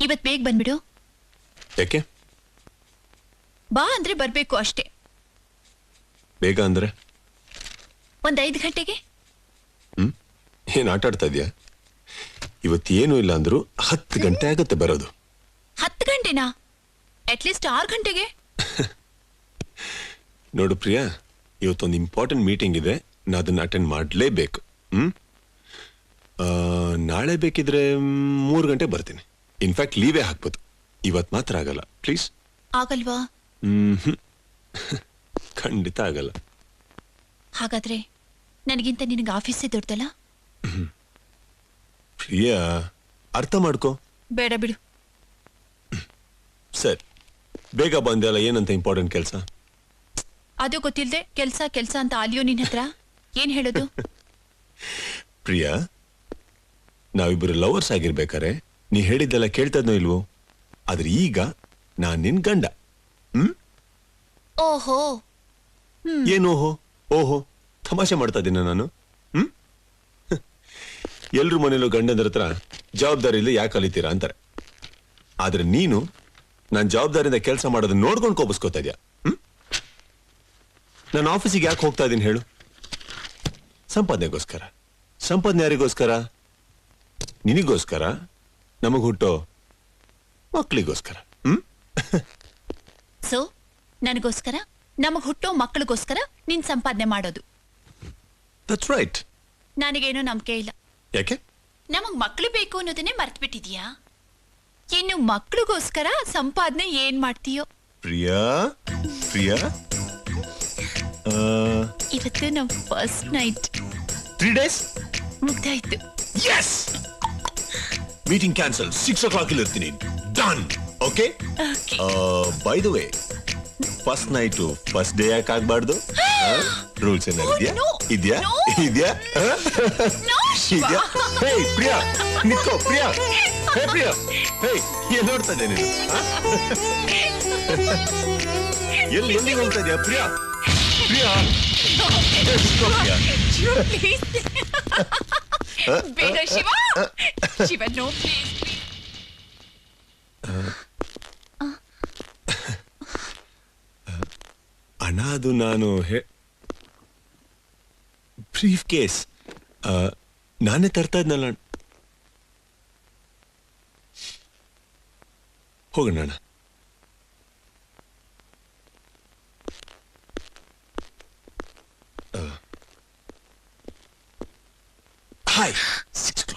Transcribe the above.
ಇವತ್ ಬೇಗ ಬಂದ್ಬಿಡು. ಯಾಕೆ? ಬಾ ಅಂದ್ರೆ ಬರ್ಬೇಕು ಅಷ್ಟೇ. ಬೇಗ ಅಂದ್ರೆ ಒಂದ್ 5 ಗಂಟೆಗೆ. ಏನ್ ಆಟ ಆಡ್ತಾ ಇದೀಯಾ? ಇವತ್ತೇನು ಇಲ್ಲ ಅಂದ್ರು 10 ಗಂಟೆ ಆಗತ್ತೆ ಬರೋದು. 10 ಗಂಟೆನಾ? ಅಟ್ಲೀಸ್ಟ್ 6 ಗಂಟೆಗೆ. ನೋಡು ಪ್ರಿಯಾ, ಇವತ್ತೊಂದು ಇಂಪಾರ್ಟೆಂಟ್ ಮೀಟಿಂಗ್ ಇದೆ, ನಾ ಅದನ್ನ ಅಟೆಂಡ್ ಮಾಡಲೇಬೇಕು. ನಾಳೆ ಬೇಕಿದ್ರೆ 3 ಗಂಟೆ ಬರ್ತೀನಿ. ಇನ್ಫ್ಯಾಕ್ಟ್ ಲೀವೇ ಹಾಕ್ಬೋದು. ಇವತ್ ಮಾತ್ರ ಆಗಲ್ಲ, ಪ್ಲೀಸ್. ಆಗಲ್ವಾ? ಖಂಡಿತ ಆಗಲ್ಲ. ಹಾಗಾದ್ರೆ ನನಗಿಂತ ನಿನಗೆ ಆಫೀಸೇ ದೊಡ್ಡಲ್ಲ. ಪ್ರಿಯಾ, ಅರ್ಥ ಮಾಡ್ಕೋ. ಬೇಡ ಬಿಡು. ಸರಿ, ಬೇಗ ಬಂದಲ್ಲ, ಏನಂತ ಇಂಪಾರ್ಟೆಂಟ್ ಕೆಲಸ? ಅದು ಗೊತ್ತಿಲ್ಲದೆ ಕೆಲ್ಸ ಅಂತ ಅಲಿಯೋ ನಿನ್ನ ಹತ್ರ ಏನ್ ಹೇಳೋದು? ಪ್ರಿಯಾ, ನಾವಿಬ್ಬರು ಲವರ್ಸ್ ಆಗಿರ್ಬೇಕಾರೆ ನೀ ಹೇಳಿದ್ದೆಲ್ಲ ಕೇಳ್ತದ್ನೋ ಇಲ್ವೋ? ಆದ್ರೆ ಈಗ ನಾನ್ ನಿನ್ ಗಂಡ. ಓಹೋ. ಏನು ಓಹೋ ಓಹೋ? ತಮಾಷೆ ಮಾಡ್ತಾ ಇದ್ದೀನ ನಾನು? ಎಲ್ರು ಮನೇಲೂ ಗಂಡಂದ್ರ ಹತ್ರ ಜವಾಬ್ದಾರಿಯಲ್ಲಿ ಯಾಕೆ ಕಲಿತೀರಾ ಅಂತಾರೆ. ಆದ್ರೆ ನೀನು ನಾನ್ ಜವಾಬ್ದಾರಿಯಿಂದ ಕೆಲಸ ಮಾಡೋದನ್ನ ನೋಡ್ಕೊಂಡು ಕೋಪಿಸ್ಕೋತಾ ಇದ್ಯಾ. ನಾನು ಆಫೀಸಿಗೆ ಯಾಕೆ ಹೋಗ್ತಾ ಇದ್ದೀನಿ ಹೇಳು? ಸಂಪಾದನೆಗೋಸ್ಕರ. ಸಂಪಾದನೆ ಯಾರಿಗೋಸ್ಕರ? ನಿನಗೋಸ್ಕರ, ನಮಗ್ ಹುಟ್ಟೋ ಮಕ್ಕಳಿಗೋಸ್ಕರ. ಸೊ ನನಗೋಸ್ಕರ, ನಮಗ್ ಹುಟ್ಟೋ ಮಕ್ಕಳಿಗೋಸ್ಕರ ನೀನ್ ಸಂಪಾದನೆ ಮಾಡೋದು. That's right. ನನಗೇನೋ ನಂಬಿಕೆ ಇಲ್ಲ. ಯಾಕೆ? ನಮಗ್ ಮಕ್ಕಳು ಬೇಕು ಅನ್ನೋದನ್ನೇ ಮರ್ತು ಬಿಟ್ಟಿದ್ಯಾ? ಇನ್ನು ಮಕ್ಕಳಿಗೋಸ್ಕರ ಸಂಪಾದನೆ ಏನ್ ಮಾಡ್ತೀಯೋ? ಪ್ರಿಯಾ, ಪ್ರಿಯಾ, ಇವತ್ತು ನಮ್ first night. 3 days ಮುಗ್ದಾಯ್ತು. Yes! Meeting cancel. 6 o'clock ಇಲ್ಲಿ ಇರ್ತೀನಿ. Done. Okay? By the way, first night first day ಯಾಕೆ ಆಗ್ಬಾರ್ದು? ರೂಲ್ಸ್ ಏನಾಗಿದ್ಯಾ? ಇದ್ಯಾ? ಇದ್ಯಾ? ಇದ್ಯಾ? ಹೇ ಪ್ರಿಯಾ, ನಿತ್ಕೋ. ಪ್ರಿಯಾ, ಹೇ ಪ್ರಿಯಾ, ಹೇ ಏನ್ ನೋಡ್ತಾ ಇದ್ದೆ ನೀನು? ಎಲ್ಲಿ ಹೋಗ್ತಾ ಇದೆಯಾ ಪ್ರಿಯಾ? ಪ್ರಿಯಾ, ಬೇಡ ಶಿವ. Shiva, no please. ಅಣ್ಣ, ಅದು ನಾನು ಬ್ರೀಫ್ ಕೇಸ್ ನಾನೇ ತರ್ತಾ ಇದ್ನಲ್ಲ. ಹೋಗೋಣ ಅಣ್ಣ. ಹಾಯ್. 6 o'clock.